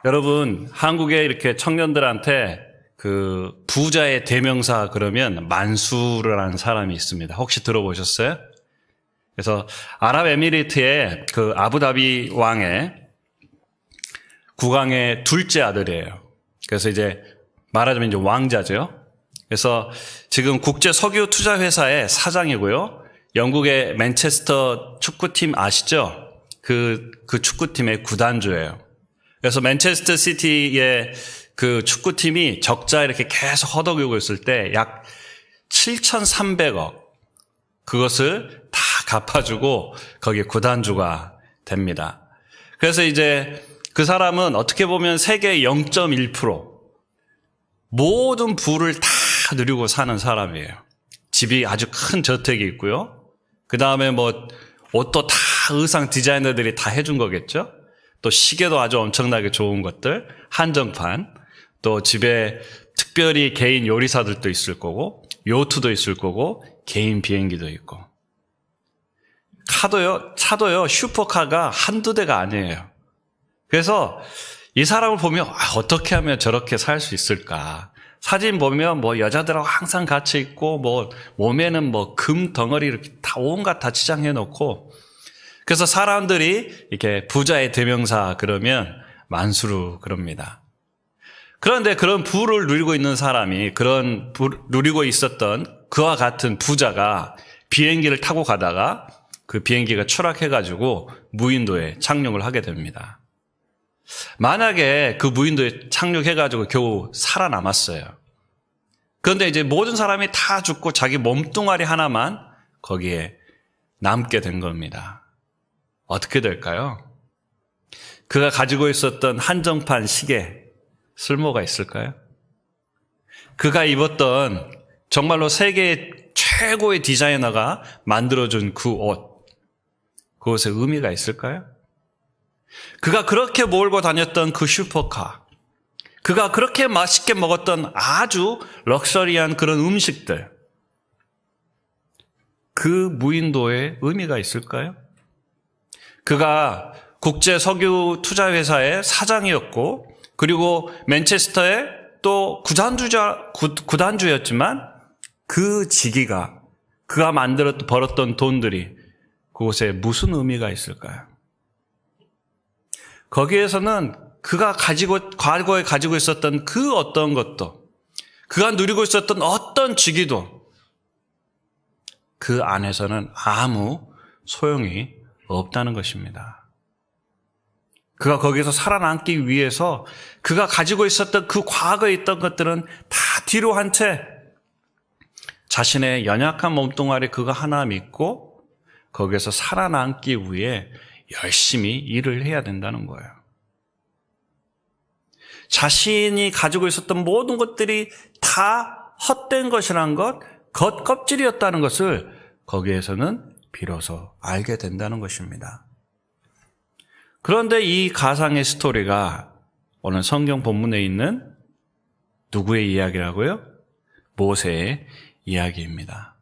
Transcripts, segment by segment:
여러분, 한국의 이렇게 청년들한테 그 부자의 대명사 그러면 만수르라는 사람이 있습니다. 혹시 들어보셨어요? 그래서 아랍에미리트의 그 아부다비 왕의 국왕의 둘째 아들이에요. 그래서 이제 말하자면 이제 왕자죠. 그래서 지금 국제 석유 투자 회사의 사장이고요. 영국의 맨체스터 축구팀 아시죠? 그 축구팀의 구단주예요. 그래서 맨체스터 시티의 그 축구팀이 적자 이렇게 계속 허덕이고 있을 때 약 7,300억 그것을 다 갚아주고 거기에 구단주가 됩니다. 그래서 이제 그 사람은 어떻게 보면 세계 0.1% 모든 부를 다 누리고 사는 사람이에요. 집이 아주 큰 저택이 있고요. 그 다음에 뭐 옷도 다 의상 디자이너들이 다 해준 거겠죠. 또 시계도 아주 엄청나게 좋은 것들, 한정판, 또 집에 특별히 개인 요리사들도 있을 거고, 요트도 있을 거고, 개인 비행기도 있고. 차도요, 슈퍼카가 한두 대가 아니에요. 그래서 이 사람을 보면 어떻게 하면 저렇게 살 수 있을까? 사진 보면 뭐 여자들하고 항상 같이 있고, 뭐 몸에는 뭐 금 덩어리 이렇게 다 온갖 다 치장해 놓고, 그래서 사람들이 이렇게 부자의 대명사 그러면 만수르 그럽니다. 그런데 그런 부를 누리고 있는 사람이 누리고 있었던 그와 같은 부자가 비행기를 타고 가다가 그 비행기가 추락해가지고 무인도에 착륙을 하게 됩니다. 만약에 그 무인도에 착륙해가지고 겨우 살아남았어요. 그런데 이제 모든 사람이 다 죽고 자기 몸뚱아리 하나만 거기에 남게 된 겁니다. 어떻게 될까요? 그가 가지고 있었던 한정판 시계 쓸모가 있을까요? 그가 입었던 정말로 세계 최고의 디자이너가 만들어준 그 옷, 그것에 의미가 있을까요? 그가 그렇게 몰고 다녔던 그 슈퍼카, 그가 그렇게 맛있게 먹었던 아주 럭셔리한 그런 음식들, 그 무인도에 의미가 있을까요? 그가 국제 석유 투자 회사의 사장이었고, 그리고 맨체스터의 또 구단주였지만 그 직위가, 그가 벌었던 돈들이 그곳에 무슨 의미가 있을까요? 거기에서는 그가 과거에 가지고 있었던 그 어떤 것도, 그가 누리고 있었던 어떤 직위도 그 안에서는 아무 소용이 없다는 것입니다. 그가 거기서 살아남기 위해서 그가 가지고 있었던 그 과거에 있던 것들은 다 뒤로 한 채 자신의 연약한 몸뚱아리 그거 하나 믿고 거기에서 살아남기 위해 열심히 일을 해야 된다는 거예요. 자신이 가지고 있었던 모든 것들이 다 헛된 것이란 것, 겉껍질이었다는 것을 거기에서는 비로소 알게 된다는 것입니다. 그런데 이 가상의 스토리가 오늘 성경 본문에 있는 누구의 이야기라고요? 모세의 이야기입니다.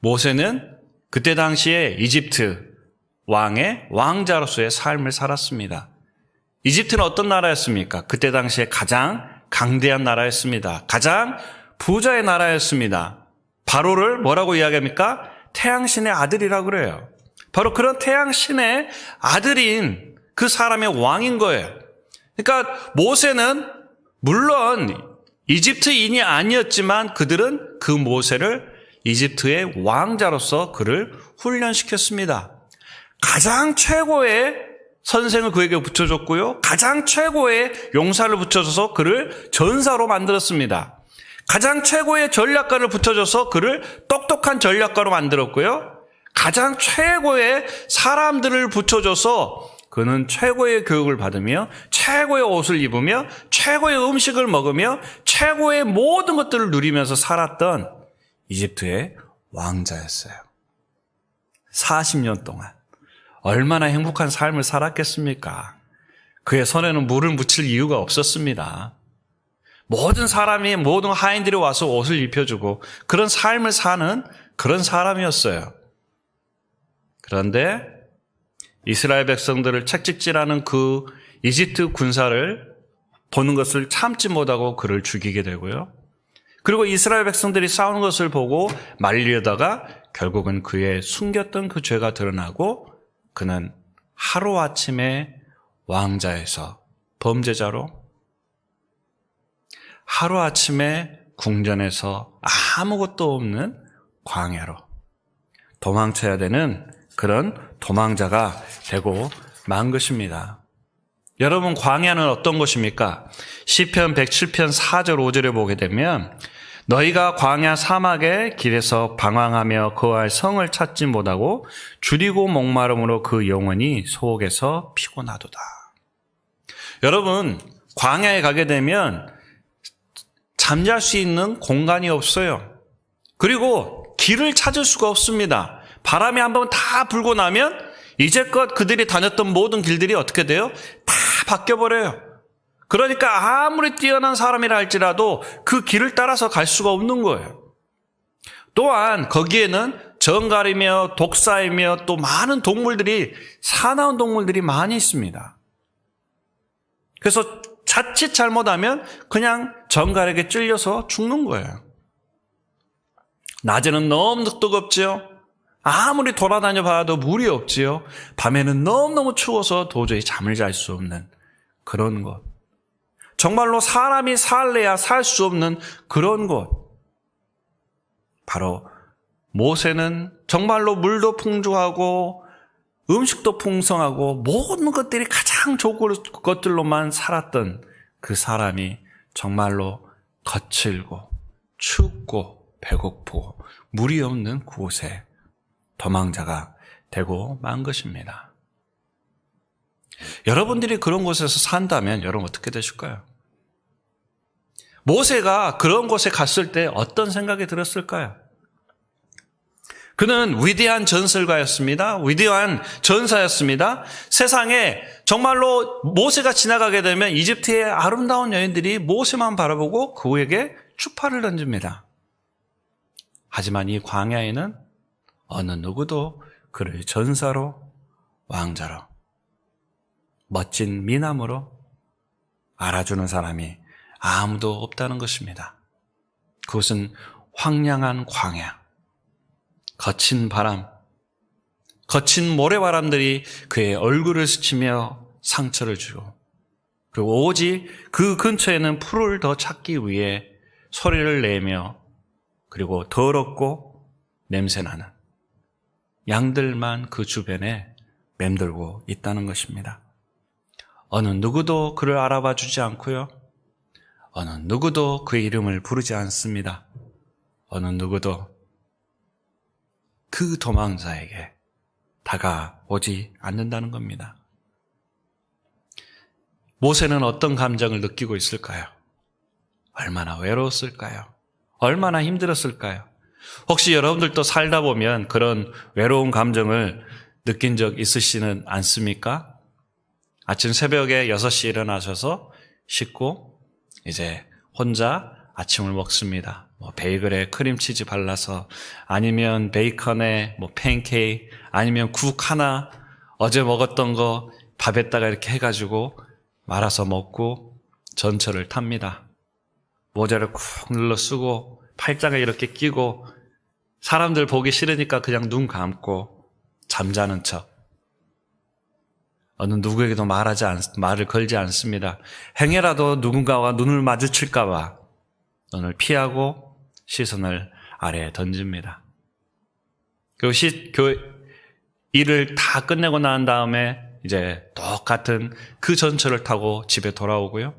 모세는 그때 당시에 이집트 왕의 왕자로서의 삶을 살았습니다. 이집트는 어떤 나라였습니까? 그때 당시에 가장 강대한 나라였습니다. 가장 부자의 나라였습니다. 바로를 뭐라고 이야기합니까? 태양신의 아들이라고 그래요. 바로 그런 태양신의 아들인 그 사람의 왕인 거예요. 그러니까 모세는 물론 이집트인이 아니었지만 그들은 그 모세를 이집트의 왕자로서 그를 훈련시켰습니다. 가장 최고의 선생을 그에게 붙여줬고요. 가장 최고의 용사를 붙여줘서 그를 전사로 만들었습니다. 가장 최고의 전략가를 붙여줘서 그를 똑똑한 전략가로 만들었고요. 가장 최고의 사람들을 붙여줘서 그는 최고의 교육을 받으며 최고의 옷을 입으며 최고의 음식을 먹으며 최고의 모든 것들을 누리면서 살았던 이집트의 왕자였어요. 40년 동안 얼마나 행복한 삶을 살았겠습니까? 그의 손에는 물을 묻힐 이유가 없었습니다. 모든 사람이, 모든 하인들이 와서 옷을 입혀주고 그런 삶을 사는 그런 사람이었어요. 그런데 이스라엘 백성들을 책찍질하는 그 이집트 군사를 보는 것을 참지 못하고 그를 죽이게 되고요. 그리고 이스라엘 백성들이 싸우는 것을 보고 말리려다가 결국은 그의 숨겼던 그 죄가 드러나고 그는 하루아침에 왕자에서 범죄자로, 하루아침에 궁전에서 아무것도 없는 광야로 도망쳐야 되는 그런 도망자가 되고 만 것입니다. 여러분, 광야는 어떤 곳입니까? 시편 107편 4절 5절에 보게 되면 너희가 광야 사막의 길에서 방황하며 거할 성을 찾지 못하고 줄이고 목마름으로 그 영혼이 속에서 피곤하도다. 여러분, 광야에 가게 되면 잠잘 수 있는 공간이 없어요. 그리고 길을 찾을 수가 없습니다. 바람이 한번 다 불고 나면 이제껏 그들이 다녔던 모든 길들이 어떻게 돼요? 다 바뀌어버려요. 그러니까 아무리 뛰어난 사람이라 할지라도 그 길을 따라서 갈 수가 없는 거예요. 또한 거기에는 정갈이며 독사이며 또 많은 동물들이, 사나운 동물들이 많이 있습니다. 그래서 자칫 잘못하면 그냥 정갈에게 찔려서 죽는 거예요. 낮에는 너무 뜨겁지요. 아무리 돌아다녀 봐도 물이 없지요. 밤에는 너무너무 추워서 도저히 잠을 잘 수 없는 그런 곳. 정말로 사람이 살래야 살 수 없는 그런 곳. 바로 모세는 정말로 물도 풍부하고 음식도 풍성하고 모든 것들이 가장 좋은 것들로만 살았던 그 사람이 정말로 거칠고 춥고 배고프고 물이 없는 그곳에 도망자가 되고 만 것입니다. 여러분들이 그런 곳에서 산다면 여러분 어떻게 되실까요? 모세가 그런 곳에 갔을 때 어떤 생각이 들었을까요? 그는 위대한 전설가였습니다. 위대한 전사였습니다. 세상에 정말로 모세가 지나가게 되면 이집트의 아름다운 여인들이 모세만 바라보고 그에게 추파를 던집니다. 하지만 이 광야에는 어느 누구도 그를 전사로, 왕자로, 멋진 미남으로 알아주는 사람이 아무도 없다는 것입니다. 그것은 황량한 광야, 거친 바람, 거친 모래바람들이 그의 얼굴을 스치며 상처를 주고, 그리고 오직 그 근처에는 풀을 더 찾기 위해 소리를 내며, 그리고 더럽고 냄새나는 양들만 그 주변에 맴돌고 있다는 것입니다. 어느 누구도 그를 알아봐 주지 않고요. 어느 누구도 그의 이름을 부르지 않습니다. 어느 누구도 그 도망자에게 다가오지 않는다는 겁니다. 모세는 어떤 감정을 느끼고 있을까요? 얼마나 외로웠을까요? 얼마나 힘들었을까요? 혹시 여러분들도 살다 보면 그런 외로운 감정을 느낀 적 있으시는 않습니까? 아침 새벽에 6시에 일어나셔서 씻고 이제 혼자 아침을 먹습니다. 베이글에 크림치즈 발라서, 아니면 베이컨에 팬케이크, 아니면 국 하나 어제 먹었던 거 밥에다가 이렇게 해가지고 말아서 먹고 전철을 탑니다. 모자를 쿡 눌러 쓰고 팔짱에 이렇게 끼고 사람들 보기 싫으니까 그냥 눈 감고 잠자는 척. 어느 누구에게도 말을 걸지 않습니다. 행여라도 누군가와 눈을 마주칠까 봐 눈을 피하고 시선을 아래에 던집니다. 그리고 일을 다 끝내고 난 다음에 이제 똑같은 그 전철을 타고 집에 돌아오고요.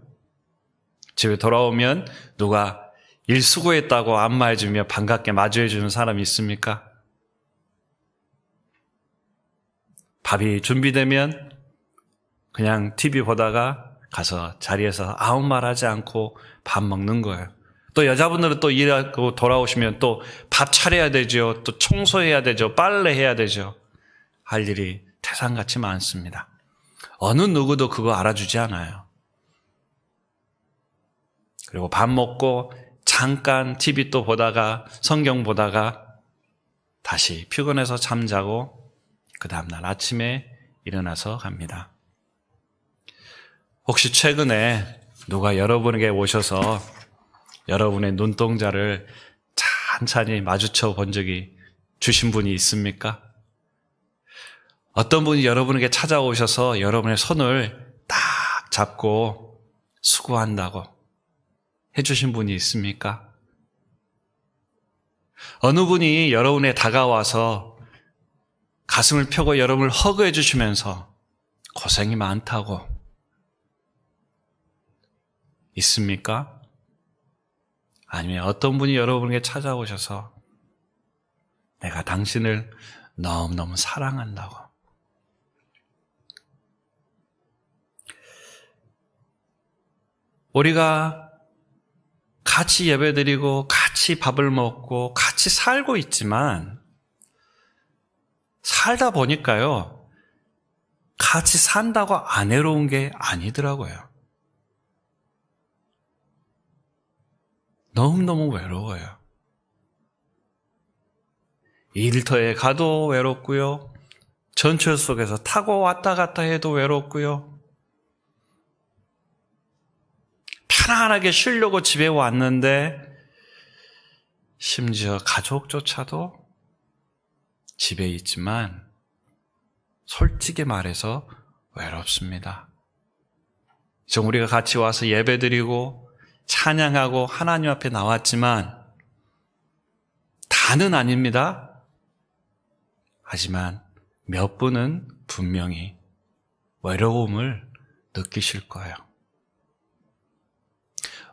집에 돌아오면 누가 일 수고했다고 안마해주며 반갑게 마주해주는 사람이 있습니까? 밥이 준비되면 그냥 TV 보다가 가서 자리에서 아무 말 하지 않고 밥 먹는 거예요. 또 여자분들은 또 일하고 돌아오시면 또 밥 차려야 되죠. 또 청소해야 되죠. 빨래해야 되죠. 할 일이 태산같이 많습니다. 어느 누구도 그거 알아주지 않아요. 그리고 밥 먹고 잠깐 TV 또 보다가 성경 보다가 다시 피곤해서 잠자고 그 다음날 아침에 일어나서 갑니다. 혹시 최근에 누가 여러분에게 오셔서 여러분의 눈동자를 찬찬히 마주쳐 본 적이 주신 분이 있습니까? 어떤 분이 여러분에게 찾아오셔서 여러분의 손을 딱 잡고 수고한다고 해주신 분이 있습니까? 어느 분이 여러분에 다가와서 가슴을 펴고 여러분을 허그해 주시면서 고생이 많다고 있습니까? 아니면 어떤 분이 여러분에게 찾아오셔서 내가 당신을 너무너무 사랑한다고. 우리가 같이 예배드리고 같이 밥을 먹고 같이 살고 있지만 살다 보니까요, 같이 산다고 안 외로운 게 아니더라고요. 너무너무 외로워요. 일터에 가도 외롭고요. 전철 속에서 타고 왔다 갔다 해도 외롭고요. 편안하게 쉬려고 집에 왔는데 심지어 가족조차도 집에 있지만 솔직히 말해서 외롭습니다. 지금 우리가 같이 와서 예배드리고 찬양하고 하나님 앞에 나왔지만 다는 아닙니다. 하지만 몇 분은 분명히 외로움을 느끼실 거예요.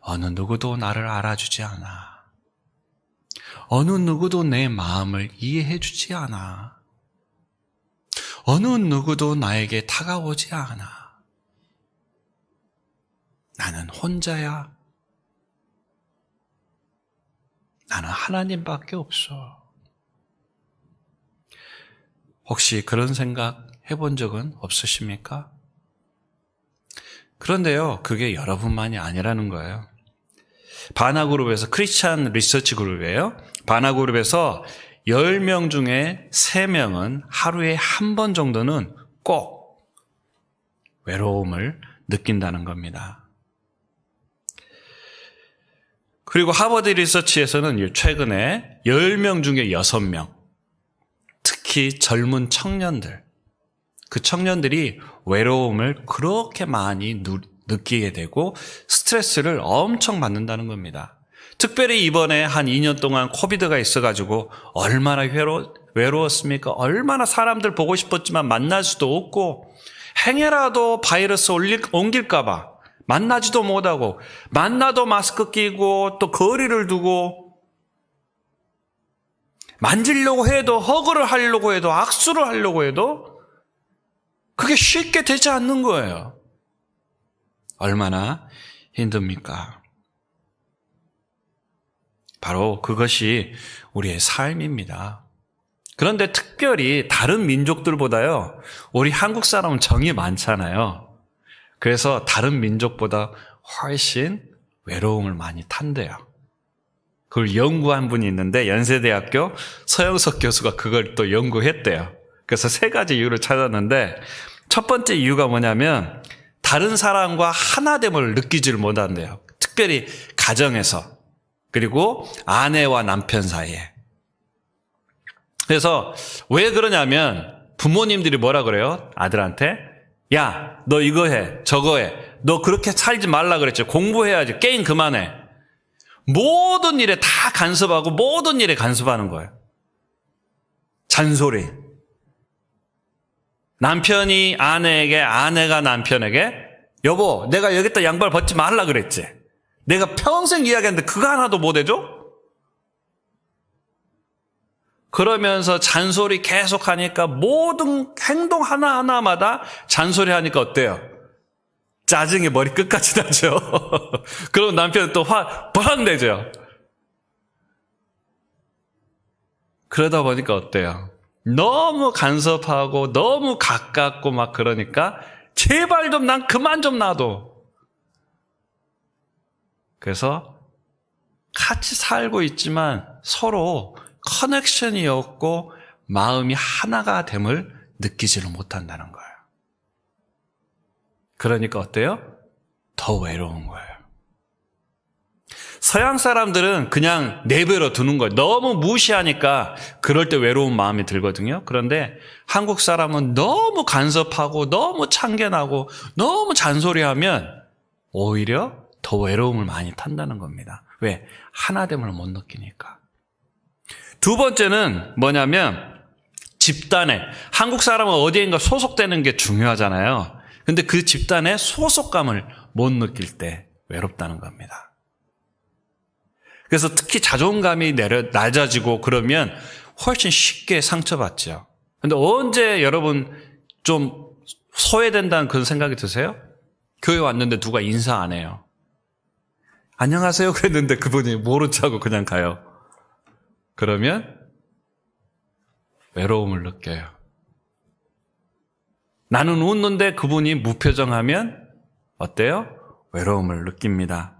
어느 누구도 나를 알아주지 않아. 어느 누구도 내 마음을 이해해 주지 않아. 어느 누구도 나에게 다가오지 않아. 나는 혼자야. 나는 하나님밖에 없어. 혹시 그런 생각 해본 적은 없으십니까? 그런데요, 그게 여러분만이 아니라는 거예요. 바나그룹에서, 크리스찬 리서치 그룹이에요. 바나그룹에서 10명 중에 3명은 하루에 한 번 정도는 꼭 외로움을 느낀다는 겁니다. 그리고 하버드 리서치에서는 최근에 10명 중에 6명, 특히 젊은 청년들, 그 청년들이 외로움을 그렇게 많이 느끼게 되고 스트레스를 엄청 받는다는 겁니다. 특별히 이번에 한 2년 동안 코비드가 있어가지고 얼마나 외로웠습니까? 얼마나 사람들 보고 싶었지만 만날 수도 없고 행여라도 바이러스 옮길까봐 만나지도 못하고 만나도 마스크 끼고 또 거리를 두고 만지려고 해도 허그를 하려고 해도 악수를 하려고 해도 그게 쉽게 되지 않는 거예요. 얼마나 힘듭니까? 바로 그것이 우리의 삶입니다. 그런데 특별히 다른 민족들보다요, 우리 한국 사람은 정이 많잖아요. 그래서 다른 민족보다 훨씬 외로움을 많이 탄대요. 그걸 연구한 분이 있는데 연세대학교 서영석 교수가 그걸 또 연구했대요. 그래서 3가지 이유를 찾았는데 첫 번째 이유가 뭐냐면 다른 사람과 하나됨을 느끼지를 못한대요. 특별히 가정에서, 그리고 아내와 남편 사이에. 그래서 왜 그러냐면 부모님들이 뭐라 그래요? 아들한테 야, 너 이거 해, 저거 해. 너 그렇게 살지 말라 그랬지. 공부해야지. 게임 그만해. 모든 일에 다 간섭하고 모든 일에 간섭하는 거예요. 잔소리. 남편이 아내에게, 아내가 남편에게 여보, 내가 여기다 양말 벗지 말라 그랬지. 내가 평생 이야기했는데 그거 하나도 못 해줘? 그러면서 잔소리 계속하니까 모든 행동 하나하나마다 잔소리하니까 어때요? 짜증이 머리 끝까지 나죠. 그럼 남편은 또 버럭 내죠. 그러다 보니까 어때요? 너무 간섭하고 너무 가깝고 막 그러니까 제발 좀 난 그만 좀 놔둬. 그래서 같이 살고 있지만 서로 커넥션이 없고 마음이 하나가 됨을 느끼지를 못한다는 거예요. 그러니까 어때요? 더 외로운 거예요. 서양 사람들은 그냥 내버려 두는 거예요. 너무 무시하니까 그럴 때 외로운 마음이 들거든요. 그런데 한국 사람은 너무 간섭하고 너무 참견하고 너무 잔소리하면 오히려 더 외로움을 많이 탄다는 겁니다. 왜? 하나됨을 못 느끼니까. 두 번째는 뭐냐면 집단에, 한국 사람은 어디인가 소속되는 게 중요하잖아요. 근데 그 집단의 소속감을 못 느낄 때 외롭다는 겁니다. 그래서 특히 자존감이 낮아지고 그러면 훨씬 쉽게 상처받죠. 근데 언제 여러분 좀 소외된다는 그런 생각이 드세요? 교회 왔는데 누가 인사 안 해요. 안녕하세요 그랬는데 그분이 모른 척하고 그냥 가요. 그러면 외로움을 느껴요. 나는 웃는데 그분이 무표정하면 어때요? 외로움을 느낍니다.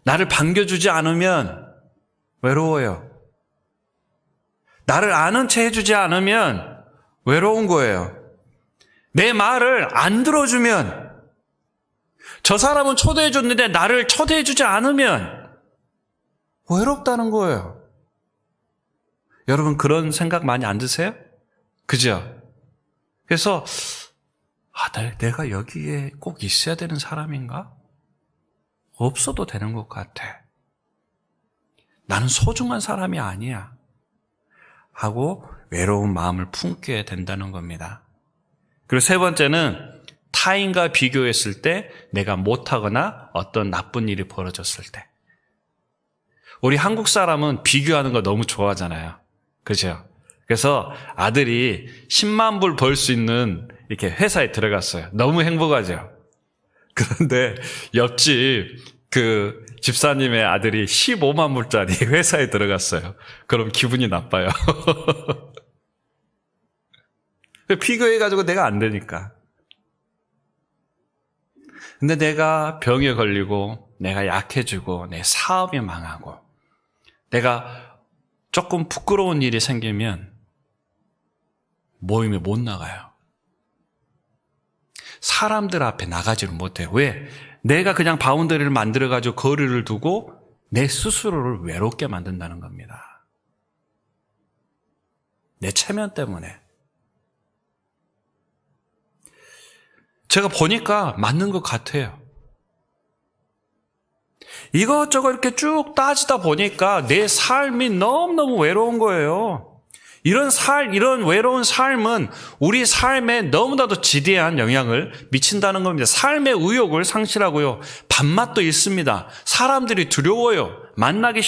나를 반겨주지 않으면 외로워요. 나를 아는 채 해주지 않으면 외로운 거예요. 내 말을 안 들어주면, 저 사람은 초대해 줬는데 나를 초대해 주지 않으면 외롭다는 거예요. 여러분 그런 생각 많이 안 드세요? 그죠? 그래서 내가 여기에 꼭 있어야 되는 사람인가? 없어도 되는 것 같아. 나는 소중한 사람이 아니야. 하고 외로운 마음을 품게 된다는 겁니다. 그리고 세 번째는 타인과 비교했을 때 내가 못하거나 어떤 나쁜 일이 벌어졌을 때. 우리 한국 사람은 비교하는 거 너무 좋아하잖아요. 그죠? 그래서 아들이 10만 불 벌 수 있는 이렇게 회사에 들어갔어요. 너무 행복하죠? 그런데 옆집 그 집사님의 아들이 15만 불짜리 회사에 들어갔어요. 그럼 기분이 나빠요. 비교해가지고 내가 안 되니까. 근데 내가 병에 걸리고 내가 약해지고 내 사업이 망하고 내가 조금 부끄러운 일이 생기면 모임에 못 나가요. 사람들 앞에 나가지를 못해요. 왜? 내가 그냥 바운더리를 만들어가지고 거리를 두고 내 스스로를 외롭게 만든다는 겁니다. 내 체면 때문에. 제가 보니까 맞는 것 같아요. 이것저것 이렇게 쭉 따지다 보니까 내 삶이 너무너무 외로운 거예요. 이런 외로운 삶은 우리 삶에 너무나도 지대한 영향을 미친다는 겁니다. 삶의 의욕을 상실하고요. 밥맛도 잃습니다. 사람들이 두려워요. 만나기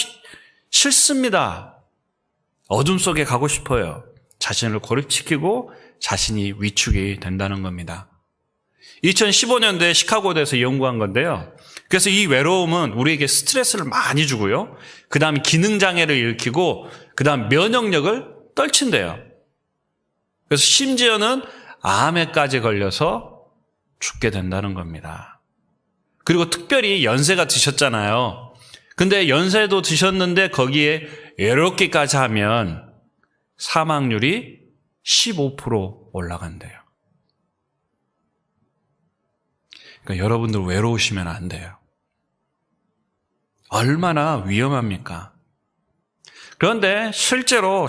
싫습니다. 어둠 속에 가고 싶어요. 자신을 고립시키고 자신이 위축이 된다는 겁니다. 2015년도에 시카고에서 연구한 건데요. 그래서 이 외로움은 우리에게 스트레스를 많이 주고요. 그 다음 기능장애를 일으키고 그 다음 면역력을 떨친대요. 그래서 심지어는 암에까지 걸려서 죽게 된다는 겁니다. 그리고 특별히 연세가 드셨잖아요. 근데 연세도 드셨는데 거기에 외롭기까지 하면 사망률이 15% 올라간대요. 그러니까 여러분들 외로우시면 안 돼요. 얼마나 위험합니까? 그런데 실제로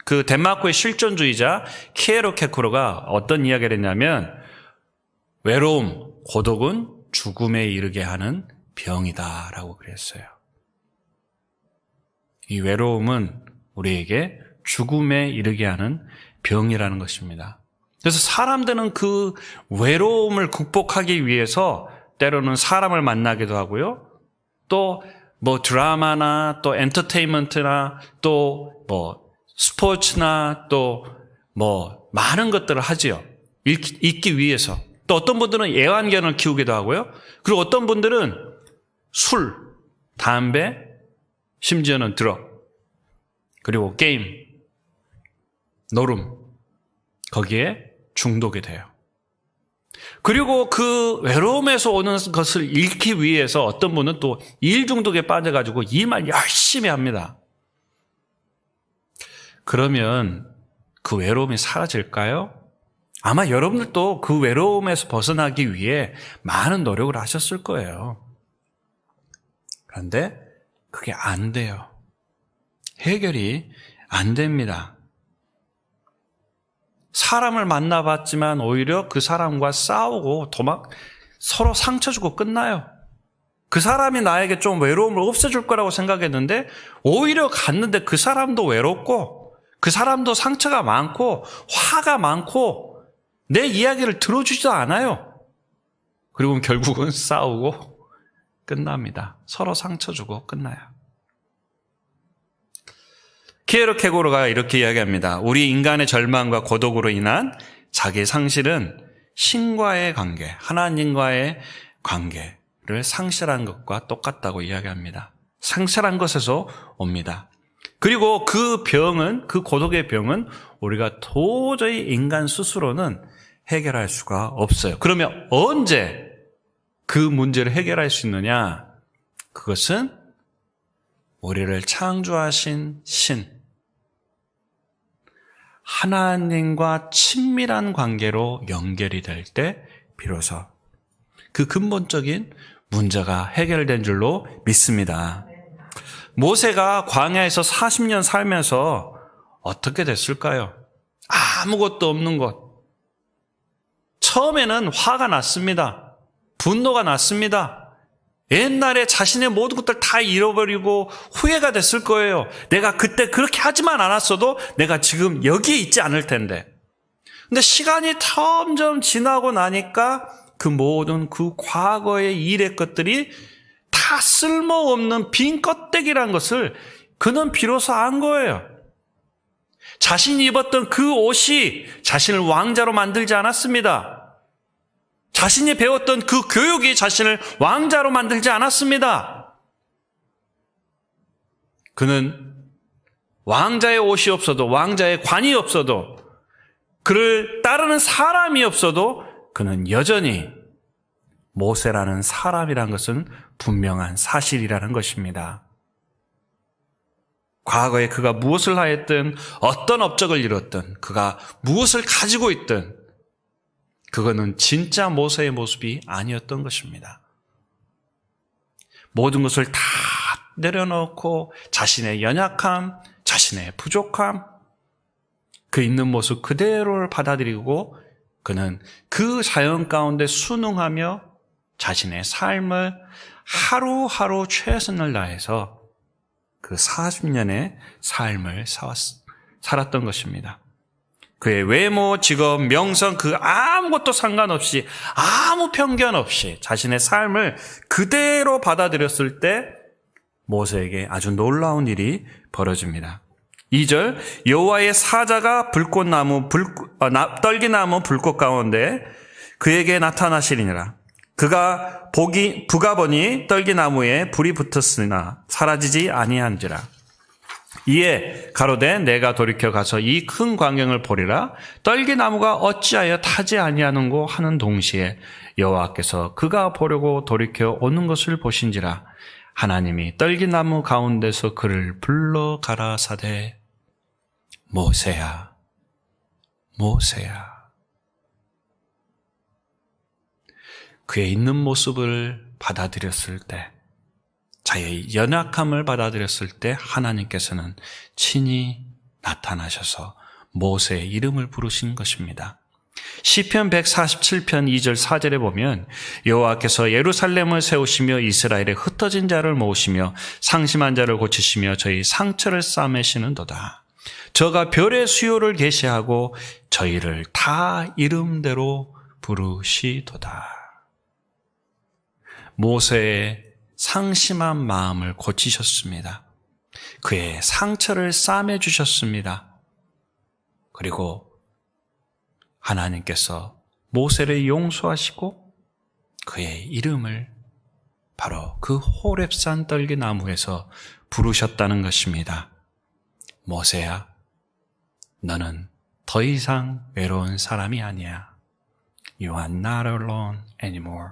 그 덴마크의 실존주의자 키에로 케쿠로가 어떤 이야기를 했냐면 외로움, 고독은 죽음에 이르게 하는 병이다라고 그랬어요. 이 외로움은 우리에게 죽음에 이르게 하는 병이라는 것입니다. 그래서 사람들은 그 외로움을 극복하기 위해서 때로는 사람을 만나기도 하고요. 또 뭐 드라마나 또 엔터테인먼트나 또 뭐 스포츠나 또 뭐 많은 것들을 하지요. 잊기 위해서. 또 어떤 분들은 애완견을 키우기도 하고요. 그리고 어떤 분들은 술, 담배, 심지어는 드럭, 그리고 게임, 노름, 거기에 중독이 돼요. 그리고 그 외로움에서 오는 것을 잃기 위해서 어떤 분은 또 일 중독에 빠져가지고 일만 열심히 합니다. 그러면 그 외로움이 사라질까요? 아마 여러분들도 그 외로움에서 벗어나기 위해 많은 노력을 하셨을 거예요. 그런데 그게 안 돼요. 해결이 안 됩니다. 사람을 만나봤지만 오히려 그 사람과 싸우고 서로 상처 주고 끝나요. 그 사람이 나에게 좀 외로움을 없애줄 거라고 생각했는데 오히려 갔는데 그 사람도 외롭고 그 사람도 상처가 많고 화가 많고 내 이야기를 들어주지도 않아요. 그리고 결국은 싸우고 끝납니다. 서로 상처 주고 끝나요. 키에르케고르가 이렇게 이야기합니다. 우리 인간의 절망과 고독으로 인한 자기 상실은 신과의 관계, 하나님과의 관계를 상실한 것과 똑같다고 이야기합니다. 상실한 것에서 옵니다. 그리고 그 고독의 병은 우리가 도저히 인간 스스로는 해결할 수가 없어요. 그러면 언제 그 문제를 해결할 수 있느냐? 그것은 우리를 창조하신 신, 하나님과 친밀한 관계로 연결이 될 때 비로소 그 근본적인 문제가 해결된 줄로 믿습니다. 모세가 광야에서 40년 살면서 어떻게 됐을까요? 아무것도 없는 것. 처음에는 화가 났습니다. 분노가 났습니다. 옛날에 자신의 모든 것들 다 잃어버리고 후회가 됐을 거예요. 내가 그때 그렇게 하지만 않았어도 내가 지금 여기에 있지 않을 텐데. 근데 시간이 점점 지나고 나니까 그 모든 그 과거의 일의 것들이 다 쓸모없는 빈 껍데기란 것을 그는 비로소 안 거예요. 자신이 입었던 그 옷이 자신을 왕자로 만들지 않았습니다. 자신이 배웠던 그 교육이 자신을 왕자로 만들지 않았습니다. 그는 왕자의 옷이 없어도, 왕자의 관이 없어도, 그를 따르는 사람이 없어도 그는 여전히 모세라는 사람이라는 것은 분명한 사실이라는 것입니다. 과거에 그가 무엇을 하였든, 어떤 업적을 이뤘든, 그가 무엇을 가지고 있든 그거는 진짜 모세의 모습이 아니었던 것입니다. 모든 것을 다 내려놓고 자신의 연약함, 자신의 부족함, 그 있는 모습 그대로를 받아들이고 그는 그 자연 가운데 순응하며 자신의 삶을 하루하루 최선을 다해서 그 40년의 삶을 살았던 것입니다. 그의 외모, 직업, 명성 그 아무것도 상관없이 아무 편견 없이 자신의 삶을 그대로 받아들였을 때 모세에게 아주 놀라운 일이 벌어집니다. 2절 여호와의 사자가 떨기나무 불꽃 가운데 그에게 나타나시리니라. 그가 보니 떨기나무에 불이 붙었으나 사라지지 아니한지라. 이에 가로되 내가 돌이켜 가서 이 큰 광경을 보리라. 떨기나무가 어찌하여 타지 아니하는고 하는 동시에 여호와께서 그가 보려고 돌이켜 오는 것을 보신지라. 하나님이 떨기나무 가운데서 그를 불러 가라사대 모세야, 모세야. 그의 있는 모습을 받아들였을 때, 자의 연약함을 받아들였을 때 하나님께서는 친히 나타나셔서 모세의 이름을 부르신 것입니다. 시편 147편 2절 4절에 보면 여호와께서 예루살렘을 세우시며 이스라엘의 흩어진 자를 모으시며 상심한 자를 고치시며 저희 상처를 싸매시는도다. 저가 별의 수요를 계시하고 저희를 다 이름대로 부르시도다. 모세의 상심한 마음을 고치셨습니다. 그의 상처를 싸매주셨습니다. 그리고 하나님께서 모세를 용서하시고 그의 이름을 바로 그 호렙산 떨기나무에서 부르셨다는 것입니다. 모세야, 너는 더 이상 외로운 사람이 아니야. You are not alone anymore.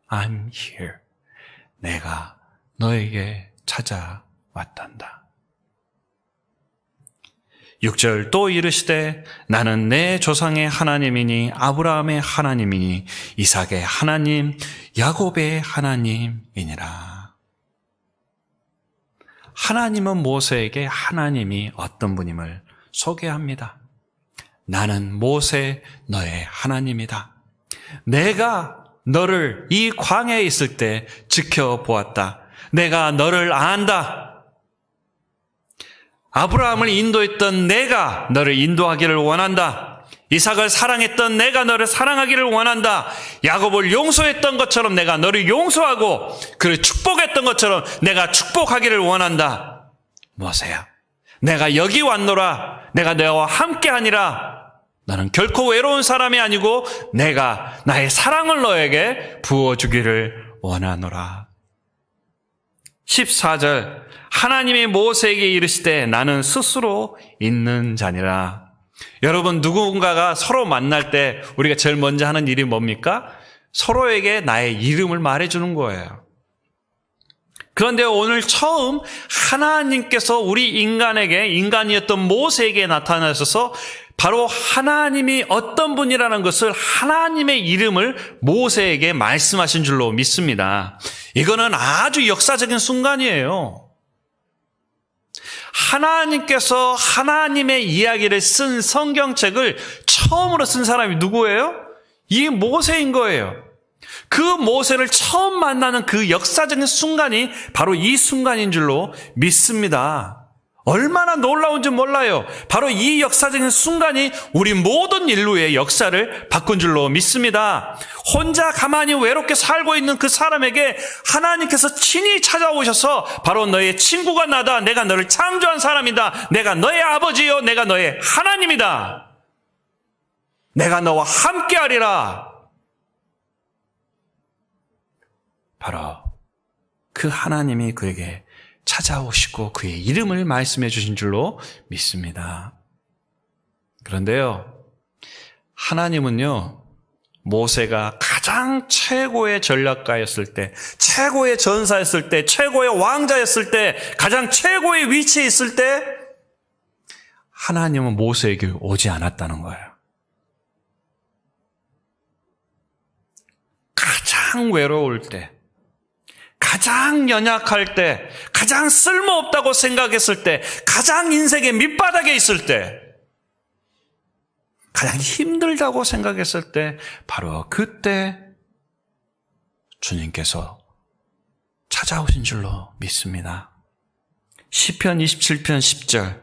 I'm here. 내가 너에게 찾아왔단다. 6절 또 이르시되 나는 내 조상의 하나님이니 아브라함의 하나님이니 이삭의 하나님 야곱의 하나님이니라. 하나님은 모세에게 하나님이 어떤 분임을 소개합니다. 나는 모세 너의 하나님이다. 내가 너를 이 광야에 있을 때 지켜보았다. 내가 너를 안다. 아브라함을 인도했던 내가 너를 인도하기를 원한다. 이삭을 사랑했던 내가 너를 사랑하기를 원한다. 야곱을 용서했던 것처럼 내가 너를 용서하고 그를 축복했던 것처럼 내가 축복하기를 원한다. 모세야, 내가 여기 왔노라. 내가 너와 함께하니라. 너는 결코 외로운 사람이 아니고 내가 나의 사랑을 너에게 부어주기를 원하노라. 14절 하나님이 모세에게 이르시되 나는 스스로 있는 자니라. 여러분, 누군가가 서로 만날 때 우리가 제일 먼저 하는 일이 뭡니까? 서로에게 나의 이름을 말해주는 거예요. 그런데 오늘 처음 하나님께서 우리 인간이었던 모세에게 나타나셔서 바로 하나님이 어떤 분이라는 것을, 하나님의 이름을 모세에게 말씀하신 줄로 믿습니다. 이거는 아주 역사적인 순간이에요. 하나님께서 하나님의 이야기를 쓴 성경책을 처음으로 쓴 사람이 누구예요? 이 모세인 거예요. 그 모세를 처음 만나는 그 역사적인 순간이 바로 이 순간인 줄로 믿습니다. 얼마나 놀라운지 몰라요. 바로 이 역사적인 순간이 우리 모든 인류의 역사를 바꾼 줄로 믿습니다. 혼자 가만히 외롭게 살고 있는 그 사람에게 하나님께서 친히 찾아오셔서 바로 너의 친구가 나다. 내가 너를 창조한 사람이다. 내가 너의 아버지요. 내가 너의 하나님이다. 내가 너와 함께하리라. 바로 그 하나님이 그에게 찾아오시고 그의 이름을 말씀해 주신 줄로 믿습니다. 그런데요, 하나님은요, 모세가 가장 최고의 전략가였을 때, 최고의 전사였을 때, 최고의 왕자였을 때, 가장 최고의 위치에 있을 때 하나님은 모세에게 오지 않았다는 거예요. 가장 외로울 때, 가장 연약할 때, 가장 쓸모없다고 생각했을 때, 가장 인생의 밑바닥에 있을 때, 가장 힘들다고 생각했을 때, 바로 그때 주님께서 찾아오신 줄로 믿습니다. 시편 27편 10절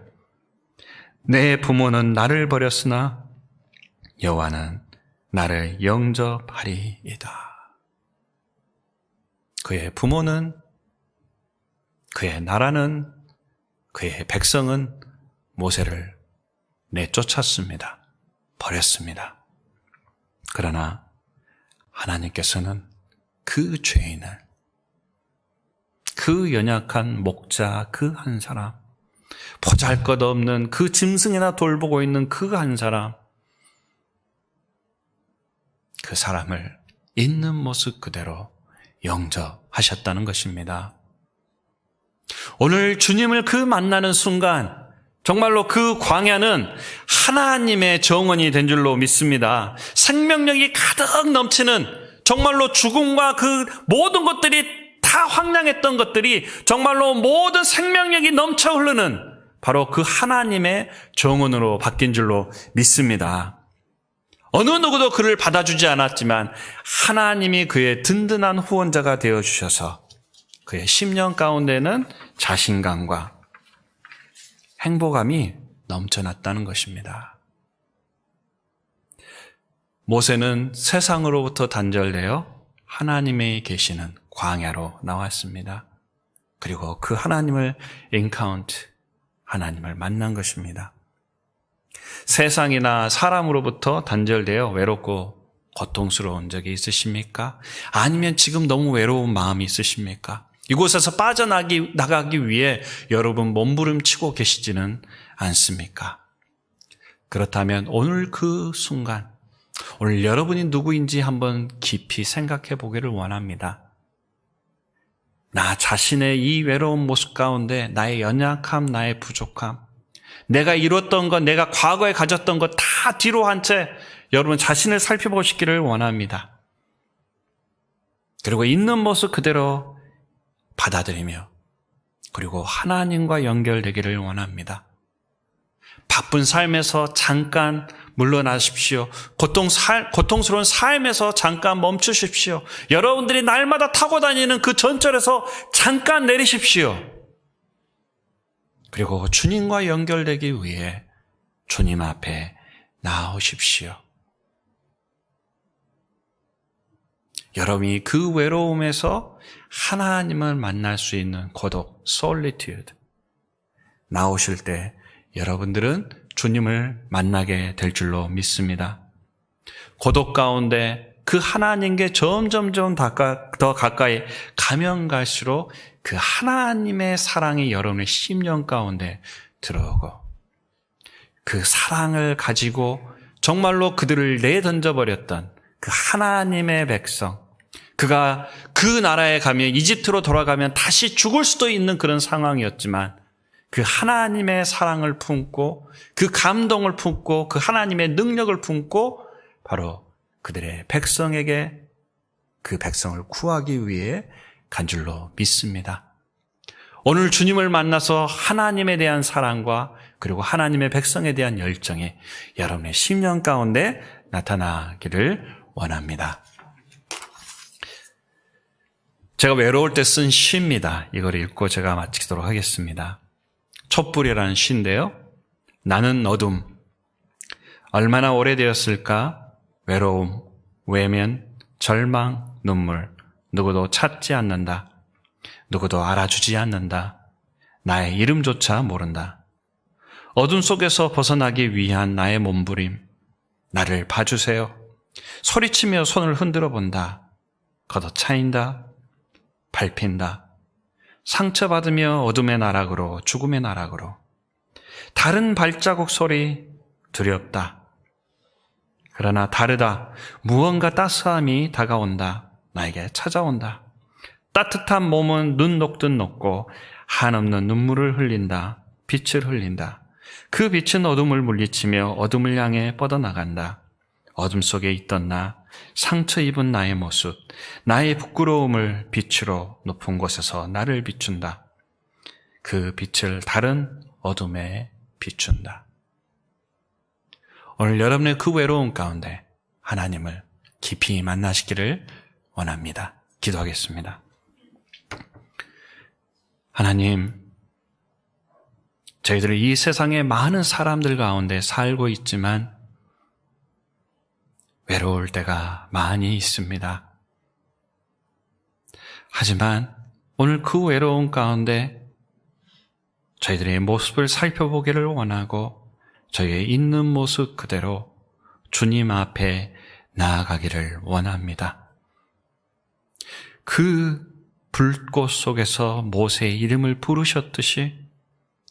내 부모는 나를 버렸으나 여호와는 나를 영접하리이다. 그의 부모는, 그의 나라는, 그의 백성은 모세를 내쫓았습니다. 버렸습니다. 그러나 하나님께서는 그 죄인을, 그 연약한 목자 그 한 사람, 보잘것없는 그 짐승이나 돌보고 있는 그 한 사람, 그 사람을 있는 모습 그대로 영접하셨다는 것입니다. 오늘 주님을 그 만나는 순간 정말로 그 광야는 하나님의 정원이 된 줄로 믿습니다. 생명력이 가득 넘치는, 정말로 죽음과 그 모든 것들이 다 황량했던 것들이 정말로 모든 생명력이 넘쳐 흐르는 바로 그 하나님의 정원으로 바뀐 줄로 믿습니다. 어느 누구도 그를 받아주지 않았지만 하나님이 그의 든든한 후원자가 되어주셔서 그의 10년 가운데는 자신감과 행복감이 넘쳐났다는 것입니다. 모세는 세상으로부터 단절되어 하나님의 계시는 광야로 나왔습니다. 그리고 그 하나님을 엔카운트, 하나님을 만난 것입니다. 세상이나 사람으로부터 단절되어 외롭고 고통스러운 적이 있으십니까? 아니면 지금 너무 외로운 마음이 있으십니까? 이곳에서 빠져나가기 위해 여러분 몸부림치고 계시지는 않습니까? 그렇다면 오늘 그 순간, 오늘 여러분이 누구인지 한번 깊이 생각해 보기를 원합니다. 나 자신의 이 외로운 모습 가운데 나의 연약함, 나의 부족함, 내가 이뤘던 것, 내가 과거에 가졌던 것 다 뒤로 한 채 여러분 자신을 살펴보시기를 원합니다. 그리고 있는 모습 그대로 받아들이며 그리고 하나님과 연결되기를 원합니다. 바쁜 삶에서 잠깐 물러나십시오. 고통스러운 삶에서 잠깐 멈추십시오. 여러분들이 날마다 타고 다니는 그 전철에서 잠깐 내리십시오. 그리고 주님과 연결되기 위해 주님 앞에 나오십시오. 여러분이 그 외로움에서 하나님을 만날 수 있는 고독, solitude 나오실 때 여러분들은 주님을 만나게 될 줄로 믿습니다. 고독 가운데 그 하나님께 점점 더 가까이 가면 갈수록 그 하나님의 사랑이 여러분의 심령 가운데 들어오고 그 사랑을 가지고 정말로 그들을 내던져버렸던 그 하나님의 백성, 그가 그 나라에 가면 이집트로 돌아가면 다시 죽을 수도 있는 그런 상황이었지만 그 하나님의 사랑을 품고 그 감동을 품고 그 하나님의 능력을 품고 바로 그들의 백성에게 그 백성을 구하기 위해 간 줄로 믿습니다. 오늘 주님을 만나서 하나님에 대한 사랑과 그리고 하나님의 백성에 대한 열정이 여러분의 심령 가운데 나타나기를 원합니다. 제가 외로울 때 쓴 시입니다. 이걸 읽고 제가 마치도록 하겠습니다. 촛불이라는 시인데요. 나는 어둠. 얼마나 오래되었을까? 외로움, 외면, 절망, 눈물. 누구도 찾지 않는다. 누구도 알아주지 않는다. 나의 이름조차 모른다. 어둠 속에서 벗어나기 위한 나의 몸부림. 나를 봐주세요. 소리치며 손을 흔들어 본다. 걷어차인다. 밟힌다. 상처받으며 어둠의 나락으로 죽음의 나락으로 다른 발자국 소리 두렵다. 그러나 다르다. 무언가 따스함이 다가온다. 나에게 찾아온다. 따뜻한 몸은 눈 녹듯 녹고 한없는 눈물을 흘린다. 빛을 흘린다. 그 빛은 어둠을 물리치며 어둠을 향해 뻗어나간다. 어둠 속에 있던 나, 상처 입은 나의 모습, 나의 부끄러움을 빛으로 높은 곳에서 나를 비춘다. 그 빛을 다른 어둠에 비춘다. 오늘 여러분의 그 외로움 가운데 하나님을 깊이 만나시기를 원합니다. 기도하겠습니다. 하나님, 저희들은 이 세상의 많은 사람들 가운데 살고 있지만 외로울 때가 많이 있습니다. 하지만 오늘 그 외로움 가운데 저희들의 모습을 살펴보기를 원하고 저희의 있는 모습 그대로 주님 앞에 나아가기를 원합니다. 그 불꽃 속에서 모세의 이름을 부르셨듯이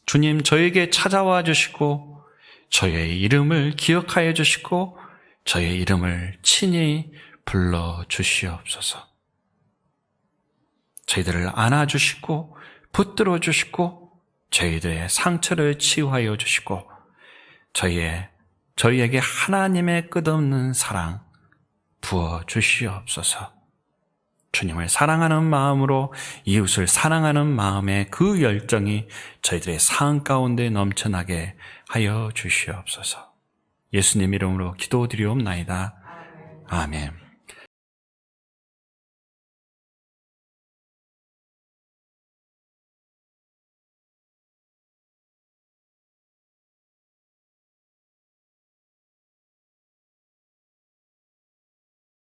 주님 저에게 찾아와 주시고 저의 이름을 기억하여 주시고 저의 이름을 친히 불러 주시옵소서. 저희들을 안아주시고 붙들어 주시고 저희들의 상처를 치유하여 주시고 저희에게 하나님의 끝없는 사랑 부어 주시옵소서. 주님을 사랑하는 마음으로 이웃을 사랑하는 마음의 그 열정이 저희들의 삶 가운데 넘쳐나게 하여 주시옵소서. 예수님 이름으로 기도드리옵나이다. 아멘.